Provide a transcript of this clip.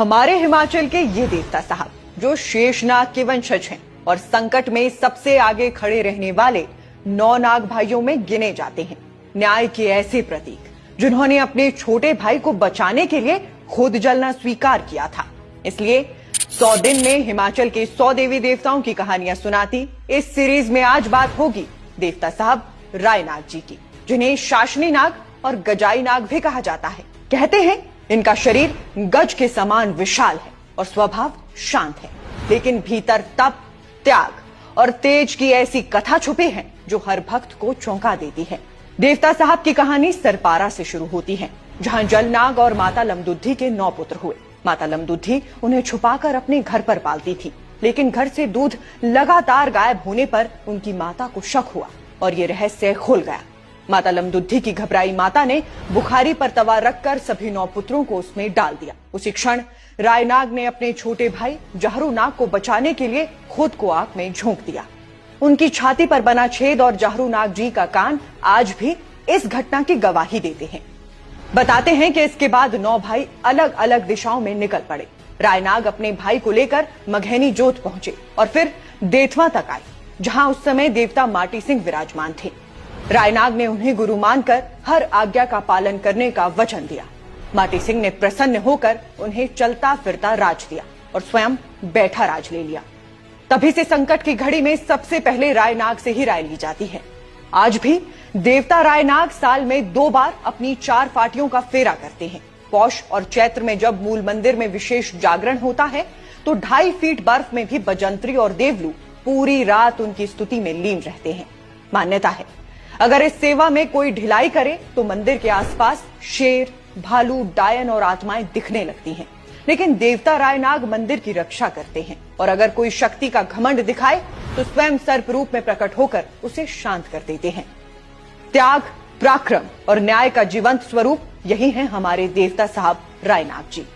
हमारे हिमाचल के ये देवता साहब जो शेषनाग के वंशज हैं और संकट में सबसे आगे खड़े रहने वाले 9 नाग भाइयों में गिने जाते हैं। न्याय के ऐसे प्रतीक जिन्होंने अपने छोटे भाई को बचाने के लिए खुद जलना स्वीकार किया था। इसलिए 100 दिन में हिमाचल के 100 देवी देवताओं की कहानियां सुनाती इस सीरीज में आज बात होगी देवता साहब रायनाग जी की, जिन्हें शासनी नाग और गजाई नाग भी कहा जाता है। कहते हैं इनका शरीर गज के समान विशाल है और स्वभाव शांत है, लेकिन भीतर तप, त्याग और तेज की ऐसी कथा छुपी है जो हर भक्त को चौंका देती है। देवता साहब की कहानी सरपारा से शुरू होती है, जहां जलनाग और माता लमदुद्धि के 9 पुत्र हुए। माता लमदुद्धि उन्हें छुपाकर अपने घर पर पालती थी, लेकिन घर से दूध लगातार गायब होने पर उनकी माता को शक हुआ और ये रहस्य खुल गया। माता लमदुद्धि की घबराई माता ने बुखारी पर तवा रखकर सभी 9 पुत्रों को उसमें डाल दिया। उसी क्षण रायनाग ने अपने छोटे भाई जहरू नाग को बचाने के लिए खुद को आग में झोंक दिया। उनकी छाती पर बना छेद और जहरू नाग जी का कान आज भी इस घटना की गवाही देते हैं। बताते हैं कि इसके बाद 9 भाई अलग अलग दिशाओं में निकल पड़े। रायनाग अपने भाई को लेकर मघैनी जोत पहुंचे और फिर देथवा तक आए, जहां उस समय देवता माटी सिंह विराजमान थे। रायनाग ने उन्हें गुरु मानकर हर आज्ञा का पालन करने का वचन दिया। माटी सिंह ने प्रसन्न होकर उन्हें चलता फिरता राज दिया और स्वयं बैठा राज ले लिया। तभी से संकट की घड़ी में सबसे पहले रायनाग से ही राय ली जाती है। आज भी देवता रायनाग साल में 2 बार अपनी 4 फाटियों का फेरा करते हैं। पौष और चैत्र में जब मूल मंदिर में विशेष जागरण होता है तो 2.5 फीट बर्फ में भी बजंत्री और देवलू पूरी रात उनकी स्तुति में लीन रहते हैं। मान्यता है अगर इस सेवा में कोई ढिलाई करे तो मंदिर के आसपास शेर, भालू, डायन और आत्माएं दिखने लगती हैं। लेकिन देवता रायनाग मंदिर की रक्षा करते हैं और अगर कोई शक्ति का घमंड दिखाए तो स्वयं सर्प रूप में प्रकट होकर उसे शांत कर देते हैं। त्याग, पराक्रम और न्याय का जीवंत स्वरूप यही है हमारे देवता साहब रायनाग जी।